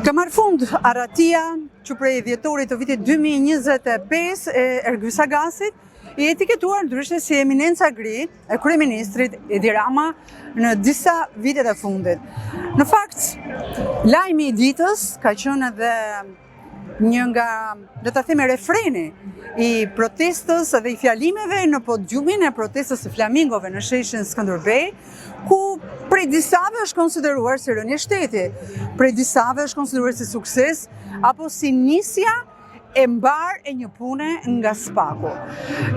Ka marrë fund arratia që prej dhjetorit të vitit 2025 e Ergjys Agasit i etiketuar ndryshe si eminenca gri e kryeministrit Edi Rama në disa vitet e fundit. Në fakt, lajmi i ditës ka qenë edhe një nga, do ta themi, refreni i protestës dhe i fjalimeve në podiumin e protestës së flamingove në sheshin Skënderbej, ku prej disave është konsideruar si rënje shteti, prej disave është konsideruar si sukses apo si nisja e mbar e një pune nga spaku.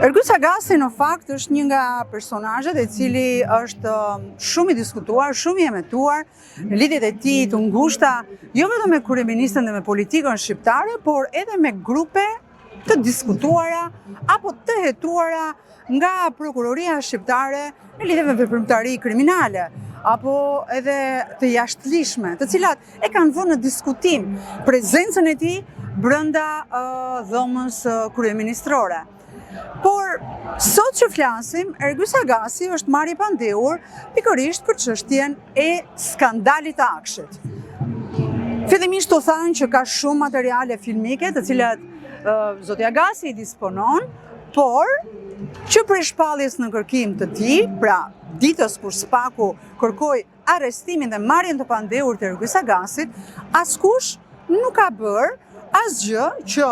Ergjys Agasi në fakt është një nga personazhet e cili është shumë i diskutuar, shumë i emetuar në lidhjet e tij të ngushta, jo vetëm me kryeministrin dhe me politikën shqiptare, por edhe me grupe të diskutuara apo të hetuara nga prokuroria shqiptare në lidhje me veprimtari kriminale apo edhe të jashtëligjshme, të cilat e kanë vënë në diskutim prezencën e tij brenda dhomës kryeministrore. Por sot që flasim, Ergjys Agasi është marrë i pandehur pikërisht për çështjen e skandalit të Akshit. Fillimisht u thanë që ka shumë materiale filmike të cilat zoti Agasi i disponon, por që prej shpalljes në kërkim të tij, pra ditës kur spaku kërkoi arrestimin dhe marrjen të pandehur të Ergjys Agasit, askush nuk ka bërë asgjë që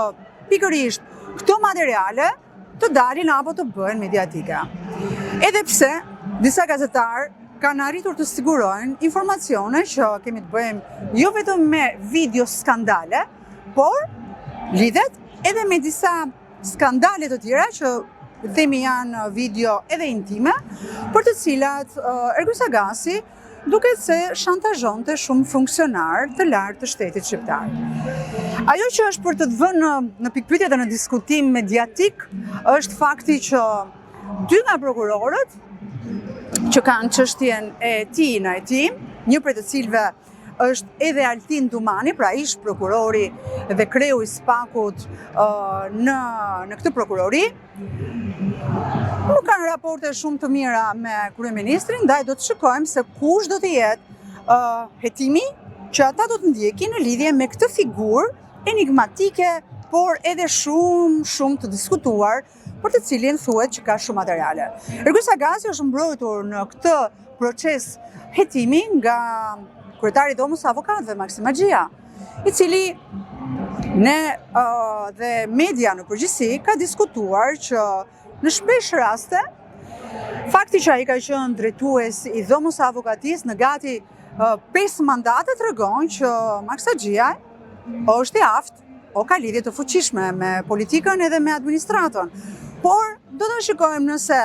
pikërisht këto materiale të dalin apo të bëhen mediatike. Edhe pse disa gazetarë kanë arritur të sigurojnë informacione që kemi të bëjmë jo vetëm me video skandale, por lidhet edhe me disa skandale të tjera që themi janë video edhe intime, për të cilat Ergjys Agasi duket se shantazhonte shumë funksionar të lartë të shtetit shqiptar. Ajo që është për të vënë në pikpyetje dhe në diskutim mediatik është fakti që dy nga prokurorët që kanë çështjen e tij në hetim, një prej të cilëve është edhe Altin Dumani, pra ish prokurori dhe kreu i spakut në këtë prokurori, nuk kanë raporte shumë të mira me kryeministrin, ndaj do të shikojmë se kush do të jetë hetimi që ata do të ndjekin në lidhje me këtë figurë enigmatike, por edhe shumë të diskutuar, për të cilin thuhet që ka shumë materiale. Ergjys Agasi është mbrojtur në këtë proces hetimi nga kryetari i Dhomës së Avokatëve, Maksim Axhia, i cili dhe media në përgjithësi ka diskutuar që në shpesh raste, fakti që ai ka qenë drejtues i Dhomës së Avokatisë në gati 5 mandate tregon që Maksim Axhia është i aftë o ka lidhje të fuqishme me politikën edhe me administratën. Por do ta shikojmë nëse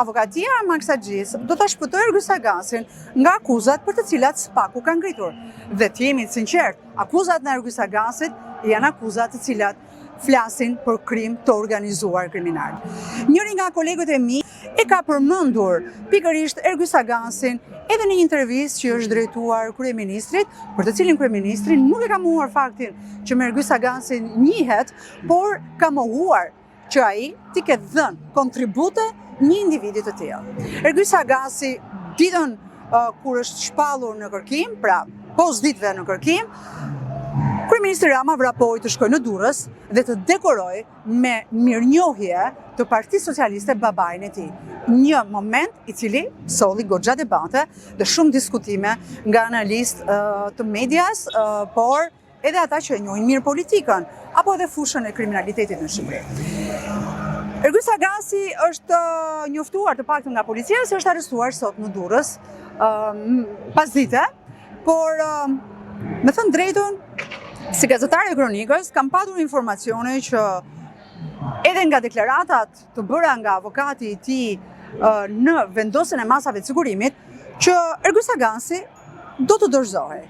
avokatia e Maksim Axhisë do ta shpëtojë Ergjys Agasin nga akuzat për të cilat spaku ka ngritur. Dhe të jemi të sinqert, akuzat në Ergjys Agasit janë akuzat të cilat flasin për krim të organizuar kriminal. Njëri nga kolegët e mi e ka përmendur pikërisht Ergjys Agasin edhe në një intervistë që është drejtuar kryeministrit, për të cilin kryeministri nuk e ka mohuar faktin që me Ergjys Agasin njihet, por ka mohuar që ai t'i ketë dhënë kontribute një individi të tillë. Ergjys Agasi ditën kur është shpallur në kërkim, pra pos ditëve në kërkim, kryeministri Rama vrapoi të shkojë në Durrës dhe të dekoroj me mirënjohje të Partisë Socialiste babain e tij. Një moment i cili solli goxha debate dhe shumë diskutime nga analistë të medias, por edhe ata që e njohin mirë politikën, apo edhe fushën e kriminalitetit në Shqipëri. Ergjys Agasi është njoftuar të paktën nga policia se është arrestuar sot në Durrës pasdite, por me thënë drejtën, si gazetare e Kronikës, kam patur informacione që edhe nga deklaratat të bëra nga avokati i tij në vendosjen e masave të sigurimit, që Ergjys Agasi do të dorëzohej.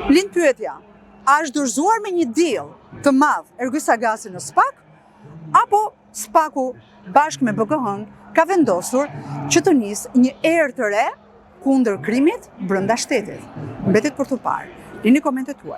Lind pyetja, a është dorëzuar me një deal të madh Ergjys Agasi në SPAK, apo SPAK-u bashkë me BKH-n ka vendosur që të nisë një erë të re kundër krimit brenda shtetit? Mbetet për t'u parë. Lini komentet tuaja.